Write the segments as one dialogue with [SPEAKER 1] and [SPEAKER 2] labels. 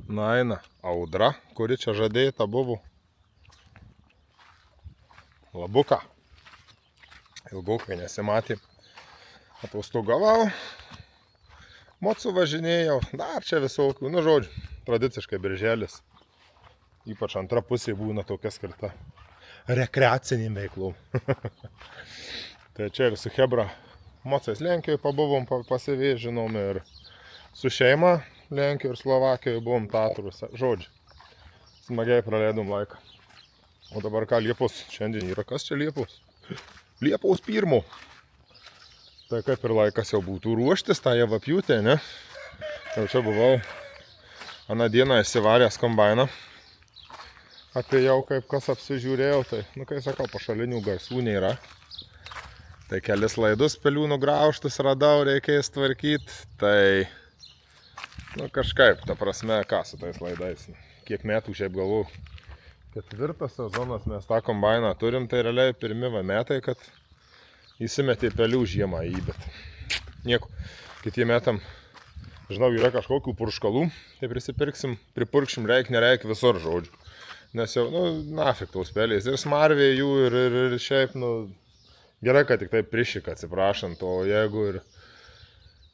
[SPEAKER 1] Naina, audra, kuri čia žadėta buvo. Labuką. Ilgokai nesimatė. Atostogavau. Mocų važinėjau. Dar čia visokių. Nu, žodžiu, tradiciškai birželis. Ypač antra pusė būna tokia skirta rekreaciniam veiklom. Tai čia ir su Hebra mocais Lenkijoje pabuvom, pasivėžinom ir su šeima Lenkijoje ir Slovakijoje buvom Tatruose. Žodžiu, smagiai praleidom laiką. O dabar ką, Liepos šiandien yra? Kas čia Liepos? Liepos 1. Tai kaip ir laikas jau būtų ruoštis, tą javapjūtę, ne? Jau čia buvau aną dieną įsivaręs kombainą. Atėjau kaip kas apsižiūrėjau, tai, nu kai sakau, pašalinių garsų nėra. Tai kelis laidus pelių graužtus radau, reikės tvarkyti. Tai, nu kažkaip, ta prasme, ką su tais laidais. Kiek metų šiaip galvoju. 4 sezonas mes tą kombainą turim, tai realiai pirmi metai, kad įsimetė pelių žiemą į, bet nieko. Kitiem metam, žinau, yra kažkokių purškalų, tai prisipirksim, pripurkšim, nereik visur, žodžiu. Nes jau, nu, nafik tos pelės, ir smarvė jų, ir šiaip, nu, gerai, kad tik taip prišik, atsiprašant, o jeigu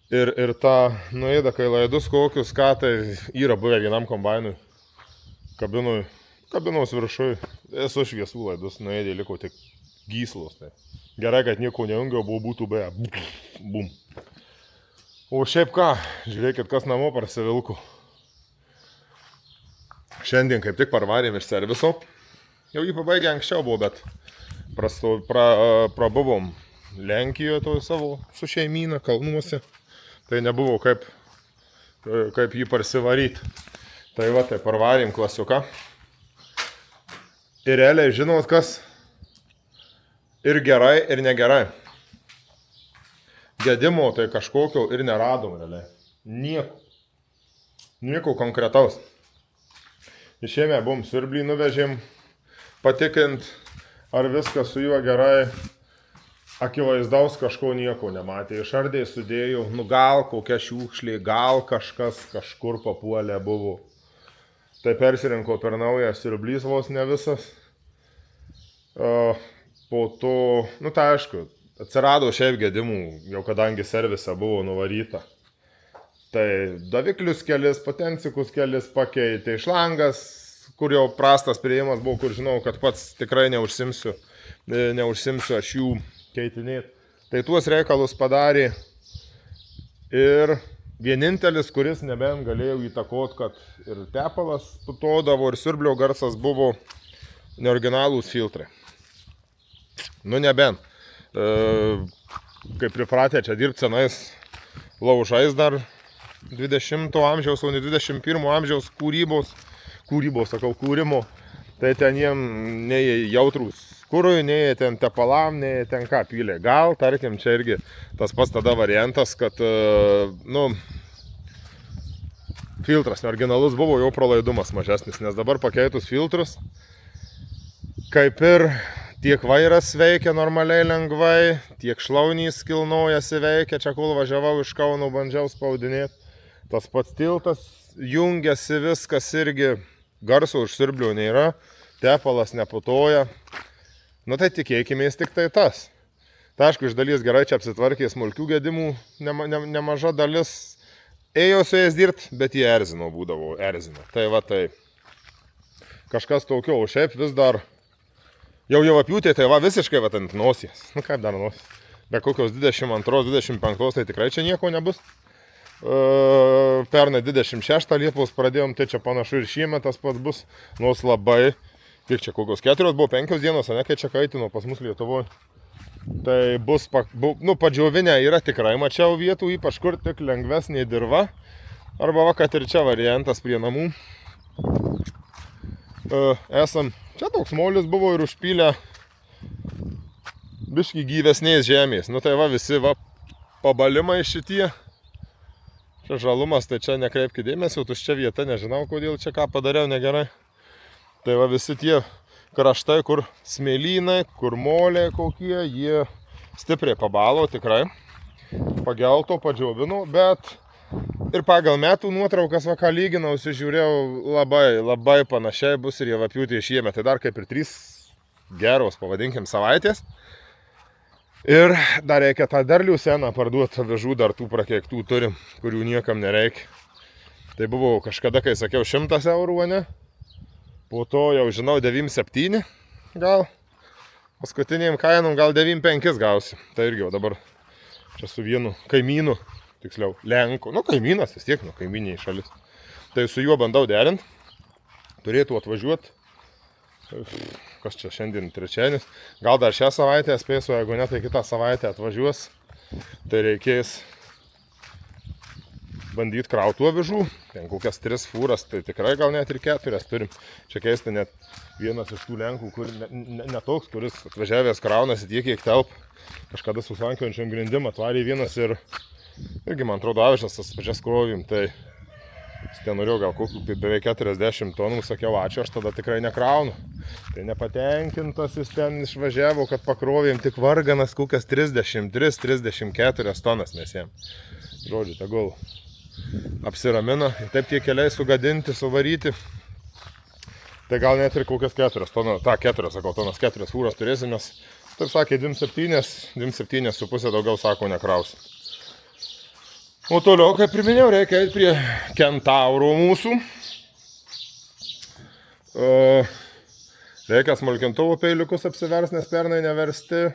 [SPEAKER 1] ir tą nuėda, kai laidus kokius, ką tai yra buvę vienam kombainui, kabinos viršui, esu šviesų laidus, nuėdė, liko tik gyslos, tai gerai, kad nieko neungiau, būtų beje, bum. O šiaip ką, žiūrėkit, kas namo parsivilko. Šiandien kaip tik parvarėm iš serviso. Jau jį pabaigė anksčiau buvo, bet prabuvom Lenkijoje to savo su šeimyna kalnuose. Tai nebuvo kaip jį parsivaryti. Tai va, tai parvarėm klasiuką. Ir realiai žinot kas? Ir gerai, ir negerai. Gedimo tai kažkokio ir neradom realiai. Nieko konkretaus. Išėmė, buvom siurblį nuvežėm, patikint, ar viskas su juo gerai. Akivaizdaus kažko nieko nematė. Išardė sudėjau, nu gal kokia šiukšlė, gal kažkas kažkur papuolė buvo. Tai persirinko per naują siurblys vos ne visas. Po to, nu tai aišku, atsirado šiaip gedimų, jau kadangi servise buvo nuvaryta. Tai daviklius kelis, potencikus kelis pakeitė, šlangas, kur jau prastas priėjimas buvo, kur žinau, kad pats tikrai neužsimsiu aš jų keitinėti. Tai tuos reikalus padarė ir vienintelis, kuris nebent galėjau įtakoti, kad ir tepalas putodavo, ir siurblio garsas buvo neoriginalūs filtrai. Nu nebent. Kaip pripratę čia dirbti senais laužais dar 20 amžiaus, o ne 21 amžiaus kūrimo, tai ten jiem nei jautrūs kurui, nei ten tepalam, nei ten ką pylė. Gal, tarkim, čia irgi tas pats tada variantas, kad, nu, filtras neoriginalus buvo, jau pralaidumas mažesnis, nes dabar pakeitus filtrus, kaip ir tiek vairas veikia normaliai lengvai, tiek šlaunys kilnojasi veikia, čia kol važiavau iš Kauno, bandžiau spaudinėti. Tas pats tiltas jungiasi viskas irgi, garso už siurblio nėra, tepalas neputoja. Nu tai tikėkimės tik tai tas. Tai aišku, iš dalies gerai čia apsitvarkė smulkių gedimų, nemaža dalis ėjo su jais dirbti, bet jie erzino. Tai va tai kažkas tokio, o šiaip vis dar jau apjūtė, tai va visiškai va ant nosies. Nu kaip dar nosies? Be kokios 22-25 tai tikrai čia nieko nebus. Pernai 26 Liepos pradėjom, tai čia panašu ir šiemet tas pats bus, nors labai, kiek čia kokios 4 buvo, 5 dienos, ne, kai čia kaitino pas mus Lietuvoje. Tai bus, nu, padžiovinę yra tikrai, mačiau vietų, ypač kur tik lengvesnė dirva, arba va, kad ir čia variantas prie namų. Čia toks molis buvo ir užpylę biškį gyvesnės žemės, nu tai va visi va pabalimai šitie. Čia žalumas, tai čia nekreipkite dėmesio, tuščia vieta, nežinau kodėl čia ką padariau negerai. Tai va visi tie kraštai, kur smėlynai, kur molė kokie, jie stipriai pabalo tikrai. Pagelto, padžiovino, bet Ir pagal metų nuotraukas, va ką lyginausi, žiūrėjau, labai panašiai bus ir javapjūtė šiemet. Tai dar kaip ir 3 geros, pavadinkim, savaitės. Ir dar reikia tą derlių seną parduoti, avižų dar tų prakeiktų turim, kurių niekam nereikia. Tai buvo kažkada, kai sakiau, 100 eurų, ne? Po to jau žinau 9,7 gal. Paskutiniam kainom gal 9,5 gausi. Tai irgi jau dabar čia su vienu kaimynu, tiksliau Lenku. Nu, kaimynas vis tiek, nu, kaimyniai šalis. Tai su juo bandau derint. Turėtų atvažiuoti. Kas čia šiandien trečiadienis. Gal dar šią savaitę spėsiu, jeigu ne, tai kitą savaitę atvažiuos. Tai reikės bandyti krautų avižų. Ten kokias 3 fūras, tai tikrai gal net ir 4 turim. Čia keisti net vienas iš tų Lenkų, kur ne toks, kuris atvažiavęs kraunasi tiek, kiek telp. Kažkada su slankiojančiom grindim atvarė vienas ir irgi, man atrodo, avižas tas pačias krovim. Tai ten norėjau gal kokių beveik 40 tonų, sakiau, ačiū, aš tada tikrai nekraunu. Tai nepatenkintas jis ten išvažiavo, kad pakrovėm tik varganas kokias 33-34 tonas mes jam. Žodžiu, tegul apsiramina. Ir taip tie keliai sugadinti, suvaryti. Tai gal net ir kokias 4 tonas, 4 fūras turėsim, nes, taip sakė, 2,7,5 daugiau, sako, nekrausim. O toliau, kaip ir minėjau, reikia eiti prie kentauro mūsų. Reikia smulkintuvo peiliukus apsivers, nes pernai neversti.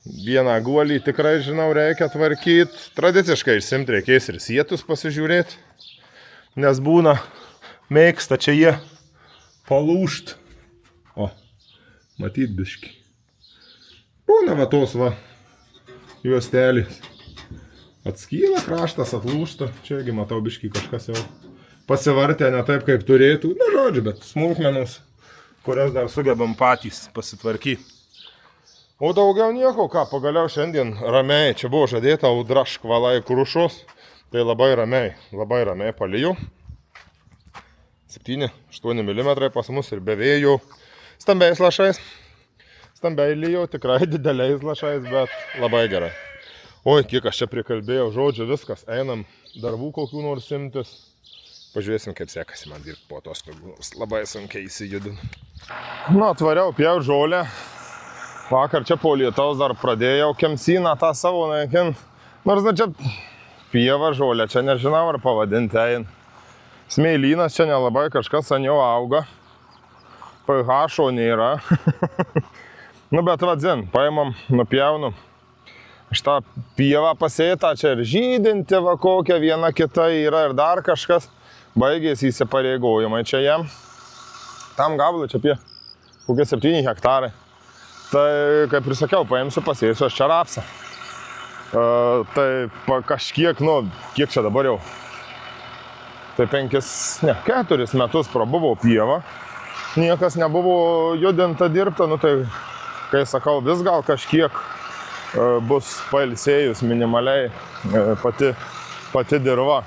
[SPEAKER 1] Vieną guolį tikrai, žinau, reikia tvarkyti. Tradiciškai išsimti reikės ir sietus pasižiūrėti, nes būna mėgsta čia jie palūšt. O, matyt biški. Būna va tos va juostelės. Atskyla kraštas, atlūšta. Čia irgi matau biški kažkas jau pasivartė ne taip, kaip turėtų. Na, žodžiu, bet smulkmenos, kurias dar sugebam patys pasitvarkyti. O daugiau nieko, ką pagaliau šiandien ramiai. Čia buvo žadėta audra, škvalai, krušos. Tai labai ramiai palijau. 7-8 mm pas mus ir be vėjų. Stambiais lašais. Stambiai lijau, tikrai dideliais lašais, bet labai gerai. Oi, kiek aš čia prikalbėjau, žodžiu, viskas, einam darbų kokių nors imtis. Pažiūrėsim, kaip sekasi man dirbti po atostogų, nors labai sunkiai įsijudinu. Nu, atvariau pjaut žolę. Vakar čia po lietaus dar pradėjau kemsyną tą savo naikinti. Nors čia pieva žolė, čia nežinau ar pavadinti ein. Smėlynas čia nelabai kažkas ant jo auga. pH-o nėra. Nu, bet vadzin, paimam, nupjaunu. Aš tą pievą pasėtą, čia ir žydinti va kokia, viena kita yra ir dar kažkas. Baigėsi įsipareigojimai čia jam. Tam gabalui čia apie kokie 7 hektarai. Tai, kaip ir sakiau, paimsiu, pasėsiu aš čia rapsą. Tai kažkiek, nu, kiek čia dabar jau? Tai 4 metus prabuvo pieva. Niekas nebuvo judinta dirbta, nu tai, kai sakau, vis gal kažkiek bus pailsėjus minimaliai pati dirva.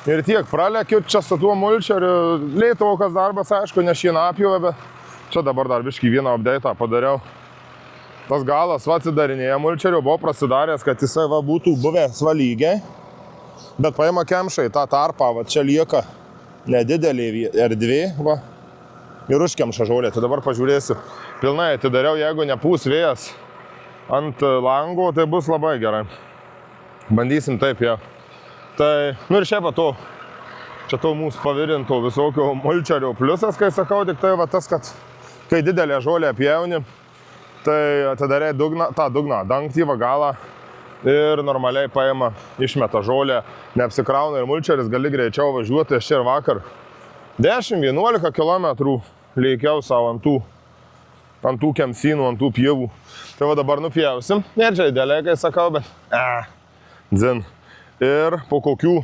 [SPEAKER 1] Ir tiek, pralekiu čia su tuo mulčeriu. Lėtaukas darbas, aišku, ne šieną apjovė, bet čia dabar dar biškį vieną update'ą padariau. Tas galas va atsidarinėja mulčeriu, buvo prasidaręs, kad jisai va būtų buvęs va lygiai. Bet paima kemšai tą tarpą, va čia lieka nedidelė erdvė, va. Ir užkemša žolė. Tai dabar pažiūrėsiu. Pilnai atidariau, jeigu nepūs vėjas ant lango, tai bus labai gerai. Bandysim taip jau. Tai, nu ir šiaip to, čia to mūsų pavirinto visokio mulčerio pliusas, kai sakau, tik tai va tas, kad kai didelė žolė pjauni, tai atidarė tą dugną, dangtį va galą ir normaliai paima, išmeta žolę, neapsikrauna ir mulčeris gali greičiau važiuoti. Aš čia ir vakar 10-11 km leikiau savo ant tų kemsynų, ant tų pievų. Tai va dabar nupjausim. Nėra čia idealiai, kai sakau, bet dzin. Ir po kokių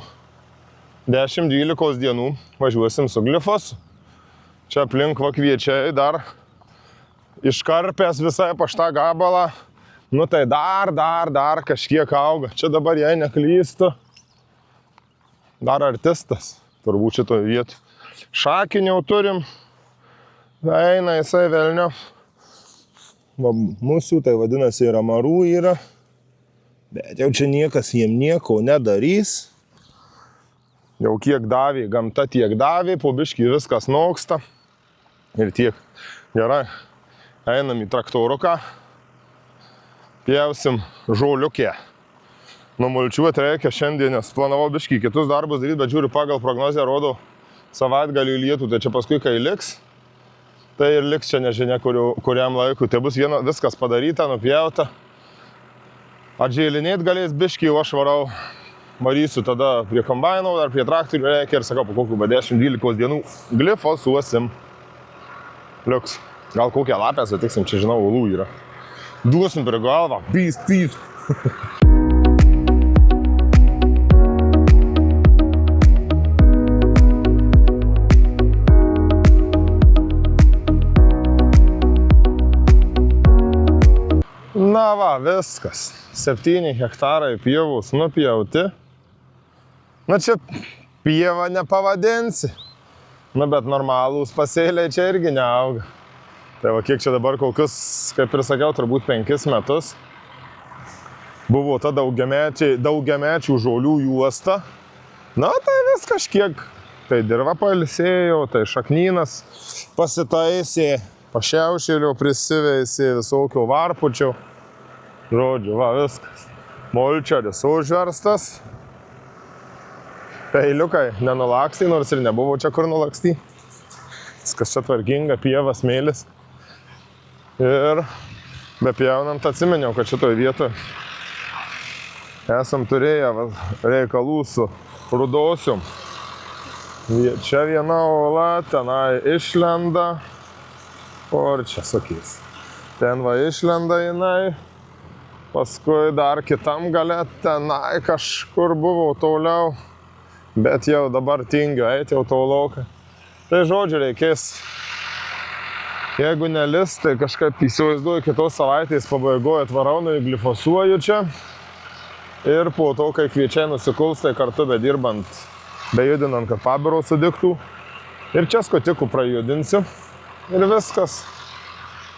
[SPEAKER 1] 10-12 dienų važiuosim su glifosu. Čia aplink va kviečiai dar iškarpęs visai paštą gabalą. Nu tai dar kažkiek auga. Čia dabar jei neklystu. Dar artistas, turbūt šito vietų. Šakinį jau turim. Eina jisai velnio. Mūsų tai vadinasi ir amarų yra. Bet jau čia niekas jiem nieko nedarys. Jau kiek davė, gamta tiek davė, po biškį viskas noksta. Ir tiek. Gerai, einam į traktoruką. Pjausim žoliukę. Numulčiuoti reikia šiandien, nes planavau biškį kitus darbus daryti, bet žiūriu pagal prognozę, rodo savaitgalį lietų, tai čia paskui kai liks, tai ir liks čia nežinia kuriam laikui. Tai bus viskas padaryta, nupjauta. Atžėlinėt galės biškį, o aš varysiu tada prie kombaino, ar prie traktorių reikia ir sakau, po kokių 10-12 dienų glifosuosim. Liuks. Gal kokią lapę sutiksim, čia žinau, ulų yra. Duosim prie galvą, pyst. Na va, viskas. 7 hektarai pievos nupjauti. Na čia pieva nepavadinsi. Na bet normalūs pasėliai čia irgi neauga. Tai va kiek čia dabar kol kas, kaip ir sakiau, turbūt 5 metus. Buvo ta daugiamečių žolių juosta. Na tai vis kažkiek. Tai dirva pailsėjo, tai šaknynas pasitaisė, pašiaušėlio prisiveisė, visokio varpučio. Žodžiu, va viskas. Molčeris užverstas. Peiliukai nenulakstai, nors ir nebuvo čia kur nulakstai. Viskas čia tvarkinga, pieva, smėlis. Ir bepjaunant atsiminiau, kad šitoj vietoje esam turėję reikalų su rudosium. Čia viena ola, tenai išlenda. O ir čia sakys. Ten va išlenda jinai. Paskui dar kitam gale tenai kažkur buvo toliau, bet jau dabar tingiu eiti jau tolokai. Tai žodžiu reikės, jeigu nelis, tai kažkaip įsivaizduoju kitos savaitės pabaigoje atvarau, glifosuoju čia. Ir po to, kai kviečiai nusikuls, tai kartu bedirbant, bejudinant, kad pabiro sudiktų. Ir čia skotikų prajudinsiu. Ir viskas.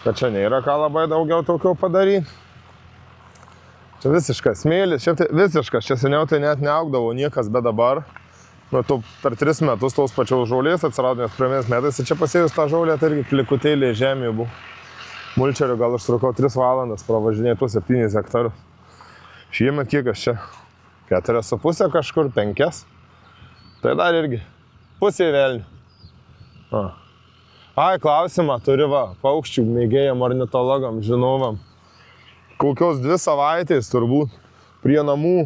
[SPEAKER 1] Kad čia nėra ką labai daugiau tokio padaryti. Čia visiškas smėlis, čia visiškas, čia seniau tai net neaugdavo niekas, bet dabar, nu, per 3 metus tos pačios žolės atsirado, nes pirmais metais, ir čia pasėjus tą žolę, tai irgi plikutėlė žemė buvo. Mulčeriu gal užtrukau 3 valandas pravažinėti tuos 7 hektarus. Šiemet kiek aš čia? 4,5 kažkur, 5. Tai dar irgi pusė velnių. Ai, klausimą turi va, paukščių mėgėjam, ornitologam, žinovam. Kokios 2 savaitės turbūt prie namų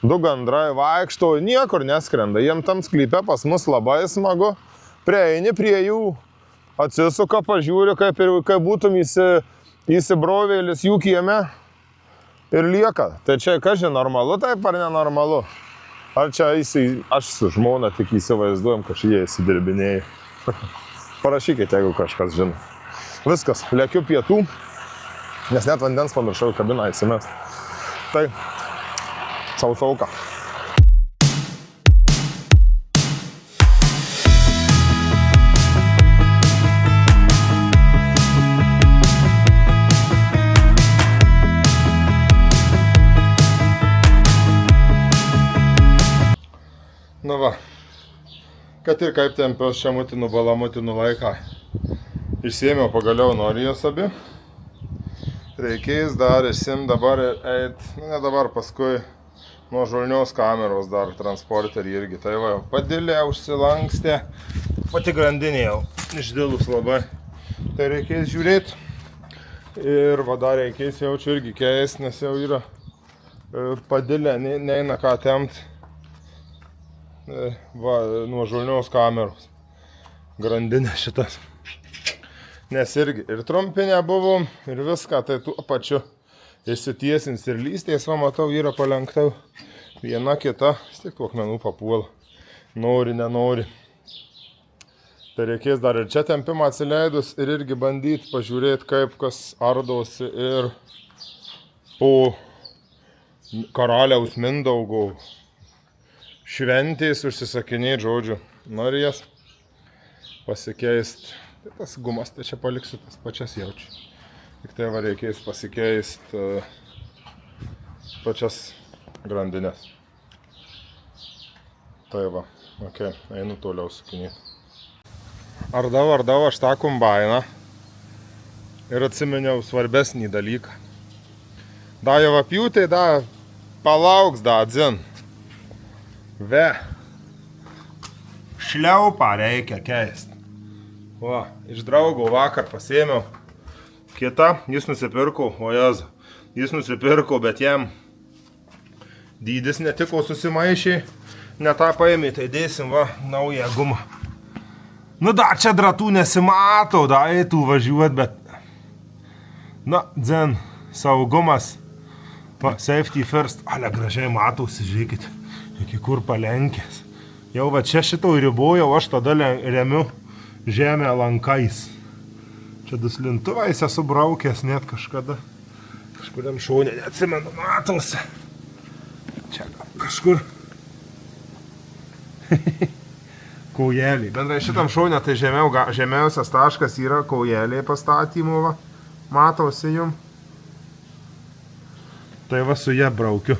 [SPEAKER 1] 2 gandrai vaikšto, niekur neskrenda. Jiem tam sklype pas mus labai smagu. Prieini prie jų, atsisuka, pažiūri, kaip būtum įsibrovėlis jų kieme ir lieka. Tai čia, kažin, normalu taip ar nenormalu? Ar čia aš su žmona tik įsivaizduojam, kad jie įsidirbinėja. Parašykite, jeigu kažkas žino. Viskas, lėkiu pietų. Nes net vandens pamiršau kabiną įsimest. Tai, sauka. Nu va, kad ir kaip tempios šiamutinu, balamutinu laiką. Išsiėmiau pagaliau norijos abi. Reikės dar išsimt dabar eit, ne dabar, paskui nuo žolnios kameros dar transporterį irgi. Tai va, padilė, užsilankstė, pati grandinė jau išdilus labai. Tai reikės žiūrėti. Ir va, dar reikės jaučiu irgi keist, nes jau yra padilė, neina ką tempt. Va, nuo žolnios kameros. Grandinė šitas. Nes irgi ir trumpinė buvo, ir viską, tai tuo pačiu išsitiesins ir lystės, va matau, yra palenkta viena kita, vis tiek tų akmenų papuola, nori, nenori. Tai reikės dar ir čia tempimą atsileidus ir irgi bandyti pažiūrėti, kaip kas ardosi ir po karaliaus Mindaugo šventės užsisakinėti, žodžiu, nori jas pasikeist. Tai tas gumas, tai čia paliksiu, tas pačias jaučiu. Tik tai va reikės pasikeist pačias grandinės. Tai va, okei, einu toliau sukinėti. Ardau aš tą kombainą ir atsiminiau svarbesnį dalyką. Da jau apjūtai, da palauks, da dzin. Ve. Šliaupą reikia keisti. Va, iš draugo vakar pasėmiau kitą, jis nusipirko, o Jezu, jis nusipirko, bet jam dydis netiko, susimaišė, ne tą paėmė, tai dėsim va naują gumą. Nu da, čia dratų nesimato, da eitų važiuot, bet na, dzen, saugumas, va, safety first, ale gražiai matosi, žiūrėkit, iki kur palenkęs. Jau va čia šito ribojau, aš tada remiu žemę lankais. Čia duslintuvais esu braukęs net kažkada, kažkuriam šaunė, neatsimenu, matosi. Čia kažkur kaujelį. Bendrai šitam šaunė tai žemiausias taškas yra kaujelė pastatymų, va. Matosi jum. Tai va su ja braukiu.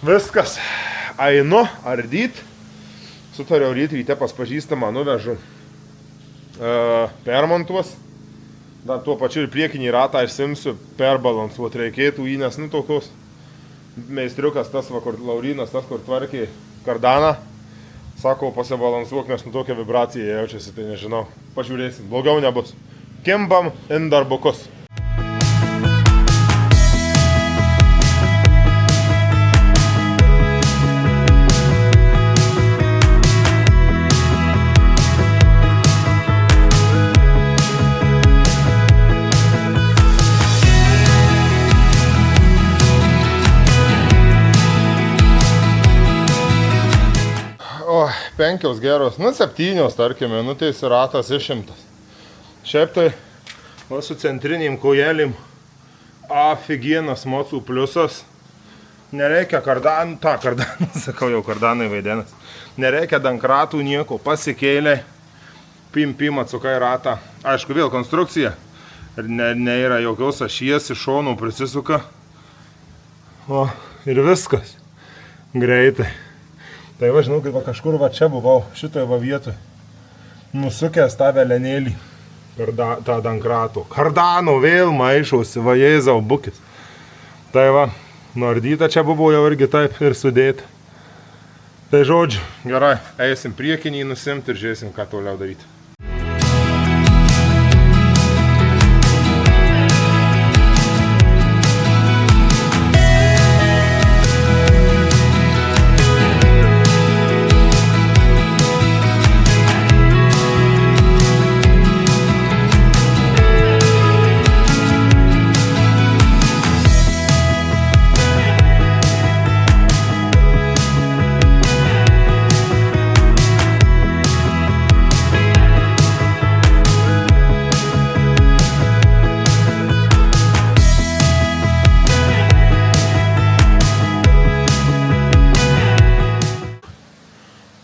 [SPEAKER 1] Viskas. Einu ardyt. Sutariau ryte pas pažįstamą nuvežu. Permontuos. Dar tuo pačiu ir priekinį ratą išsimsiu, perbalansuoti reikėtų jį, nes nu tokios meistriukas tas, va, kur Laurinas, tas, kur tvarkė kardaną. Sako, pasibalansuok, nes nu tokia vibracija jaučiasi, tai nežinau. Pažiūrėsim, blogiau nebus. Kimbam in darbukus. O, 5 geros, nu 7, tarkime, nu tai ratas išimtas. Šiaip tai, va, su centrinėm kojelėm, afigienas mocų pliusas. Nereikia kardanų, sakau jau kardanai vaidenas. Nereikia dankratų nieko, pasikėlė, pim atsukai ratą. Aišku, vėl konstrukcija, nėra jokios ašies, iš šonų prisisuka. O, ir viskas, greitai. Tai va, žinau, kaip va kažkur va čia buvau, šitoje va vietoje, nusukęs tą velenėlį per tą dankrato. Kardano vėl maišausi, va Jėzau bukis. Tai va, nordyta čia buvo jau irgi taip ir sudėti. Tai žodžiu, gerai, eisim priekinį nusimti ir žiūrėsim, ką toliau daryti.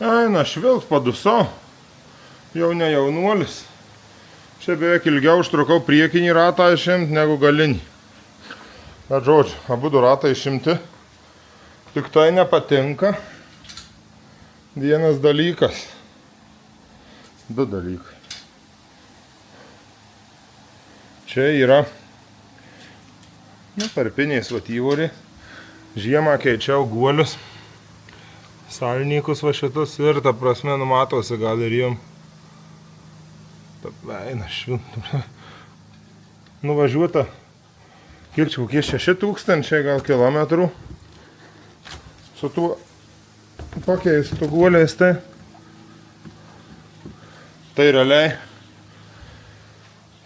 [SPEAKER 1] Eina švilpt padusau, jau ne jaunuolis. Čia beveik ilgiau užtrukau priekinį ratą išimti negu galinį. Bet žodžiu, abudu ratai išimti. Tik tai nepatinka. Vienas dalykas. Du dalykai. Čia yra tarpiniais vatyvoriai. Žiemą keičiau guolius. Salnykus va šitus ir ta prasme numatosi gal ir jom. Eina švintų. Nuvažiuota, kiek čia, kokie 6000 gal kilometrų. Su tuo pakeistų guoliais tai. Tai realiai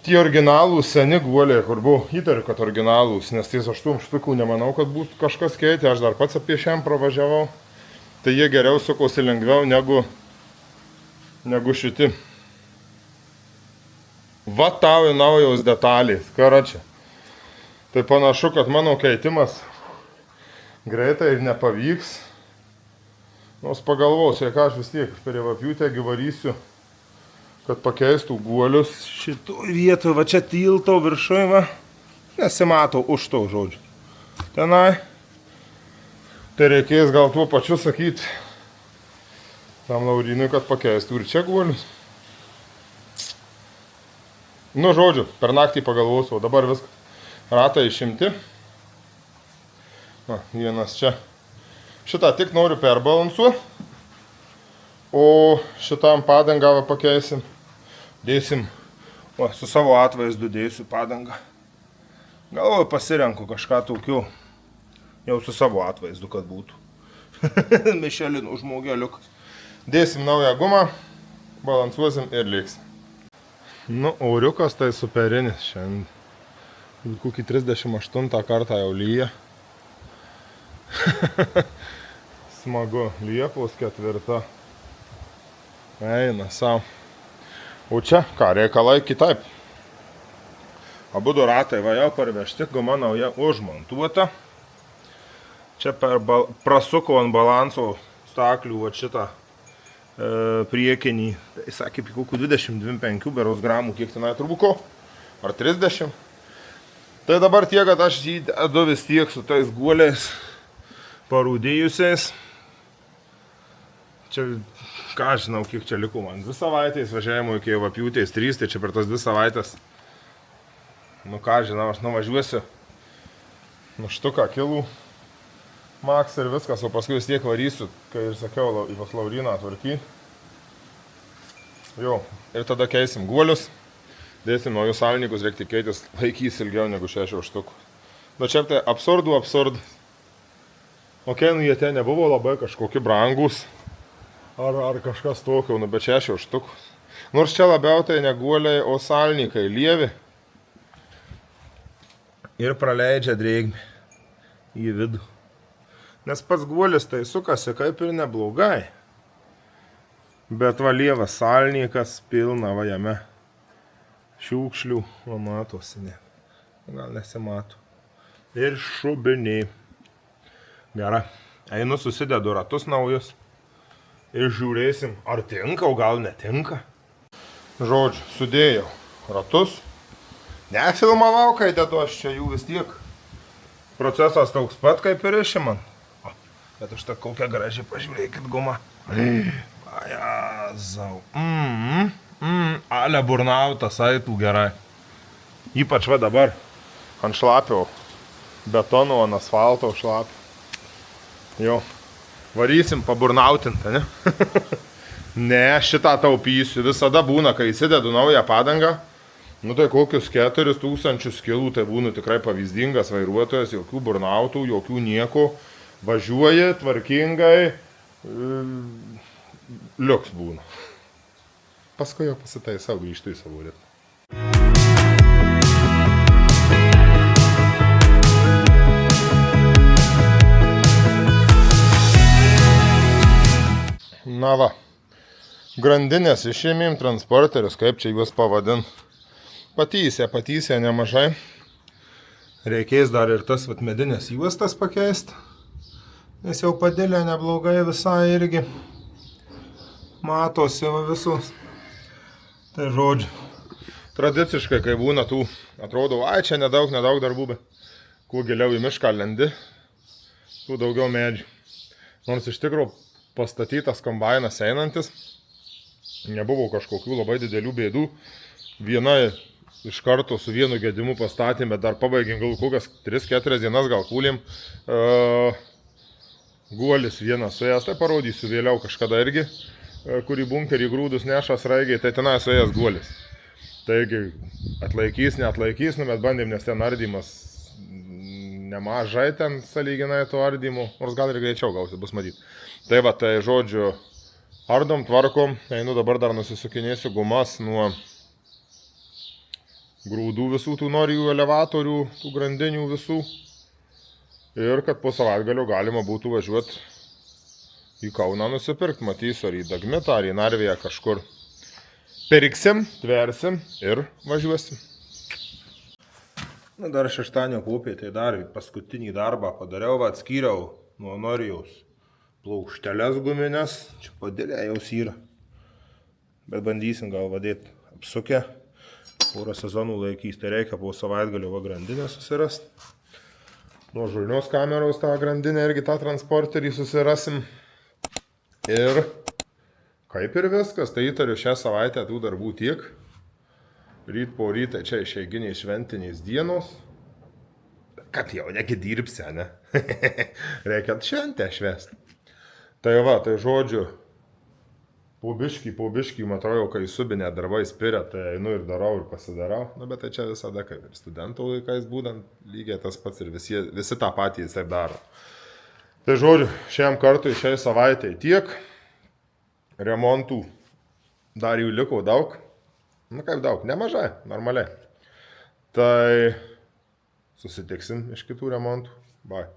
[SPEAKER 1] tie originalūs seni guoliai, kur buvo, įtariu, kad originalūs, nes ties 8 štukų nemanau, kad būtų kažkas keitė, aš dar pats apie šiam pravažiavau. Tai jie geriau sukosi lengviau negu šiti. Va tau į naujos detalės, karačia. Tai panašu, kad mano keitimas greitai ir nepavyks. Nors pagalvosiu, ką aš vis tiek per evapjūtę gyvarysiu, kad pakeistų guolius šito vietoje. Va čia tilto viršui, va, nesimato už to žodžiu. Tenai. Tai reikės gal tuo pačiu sakyti, tam Laurinui, kad pakeistų ir čia guolius. Nu, žodžiu, per naktį pagalvosiu, o dabar viskas. Ratai išimti. Na, vienas čia. Šitą tik noriu perbalansuoti. O šitam padangą pakeisim. Dėsim, su savo atvaizdu dėsiu padangą. Galvoju, pasirenku kažką tokio. Jau su savo atvaizdu, kad būtų. Mišelinų žmogeliukas. Dėsim naują gumą, balansuosim ir lėksim. Nu, auriukas tai superinis šiandien. Kokį 38 kartą jau lyja. Smagu, Liepos 4. Eina savo. O čia, ką, reikalai kitaip. Abudu ratai va jau parvežti, guma nauja užmontuota. Čia prasuko ant balanso staklių va šitą priekinį. Tai sakė, kokių 20-25 beros gramų, kiek tenai turbuko. Ar 30. Tai dabar tiek, kad aš jį dedu vis tiek su tais guoliais parūdėjusiais. Čia, ką žinau, kiek čia liko man. 2 savaitės važiavimo iki apjūtės 3, tai čia per tas 2 savaitės. Nu ką žinau, aš nuvažiuosiu. Nu štuką kilų. Maks ir viskas, o paskui vis tiek varysiu, kai ir sakiau, į pas Lauriną tvarky. Jo, ir tada keisim guolius. Dėsim naujus salnikus, reikia tikėtis, laikys ilgiau negu 6 štukų. Nu čia tai absurdų. Ok, nu jie ten nebuvo labai kažkokie brangus. Ar kažkas tokio, nu bet 6 štukų. Nors čia labiau tai ne guoliai, o salnikai, lievi. Ir praleidžia drėgmę į vidų. Nes pats guolis tai sukasi kaip ir neblogai. Bet va lievas salnikas pilna va jame. Šiukšlių, va matosi, ne. Gal nesimato. Ir šubiniai. Gerai. Einu susidedu ratus naujus. Ir žiūrėsim, ar tinka, o gal netinka. Žodžiu, sudėjau ratus. Nefilmavau, kai dedu aš čia jų vis tiek. Procesas toks pat kaip ir išimant. Bet už tą kokią gražiai pažiūrėkit gumą. Ajazau. Ale burnautas, aitų gerai. Ypač va dabar ant šlapio betono, ant asfalto šlapio. Jo, varysim paburnautintą, ne? Ne, šitą taupysiu. Visada būna, kai įsidedu naują padangą. Nu tai kokius 4000 kilų, tai būna tikrai pavyzdingas vairuotojas, jokių burnautų, jokių nieko. Važiuoji tvarkingai, liuks būna. Paskui jau pasitaisau, grįžtu į savo ritmą. Na va, grandinės išėmėm, transporterius, kaip čia juos pavadint. Patysė nemažai. Reikės dar ir tas medinės juostas pakeisti. Nes jau padėlė neblogai visai irgi. Matosi va visus. Tai žodžiu. Tradiciškai, kai būna tų, atrodo, ai čia nedaug darbų, bet kuo giliau į mišką lendi, tuo daugiau medžių. Nors iš tikrųjų pastatytas kombainas einantis, nebuvo kažkokių labai didelių bėdų. Viena iš karto su vienu gedimu pastatėme, dar pabaigėm gal kokias 3-4 dienas gal kūlėm. Guolis vienas suėjęs, tai parodysiu vėliau kažkada irgi, kurį bunkerį grūdus neša sraigiai, tai tenai suėjęs guolis. Taigi atlaikys, neatlaikys, nu bet bandėm, nes ten ardymas nemažai ten sąlyginai to ardymo, nors gal ir greičiau gausi, bus matyti. Tai va, tai žodžiu, ardom, tvarkom, einu dabar dar nusisukinėsiu gumas nuo grūdų visų tų norijų elevatorių, tų grandinių visų. Ir kad po savaitgalio galima būtų važiuoti į Kauną nusipirkti, matysiu, ar į Dagmitą, ar į Narviją kažkur. Pirksim, tversim ir važiuosim. Na, dar šeštadienio popietę dar paskutinį darbą padariau, atskyriau nuo Norijaus plaušteles guminės. Čia padėlė jau yra. Bet bandysim gal vadėti apsukę. Porą sezonų laikys, tai reikia po savaitgalio va grandinę susirasti. Nuo žulnios kameros tą grandinę irgi tą transporterį susirasim. Ir Kaip ir viskas, tai įtariu šią savaitę tų darbų tiek. Ryt po rytą čia išeiginiai šventinės dienos. Kad jau negi dirbsi, ne? Reikia šventę švęsti. Tai va, tai žodžiu, po biškį, matau, kai subinė darbai spiria, tai einu ir darau ir pasidarau. Na, bet tai čia visada, kaip ir studentų laikais būdant, lygiai tas pats ir visi tą patį jis taip daro. Tai žodžiu, šiam kartui, šiai savaitėje tiek. Remontų dar jų liko daug. Nu kaip daug, nemažai, normaliai. Tai susitiksim iš kitų remontų. Bye.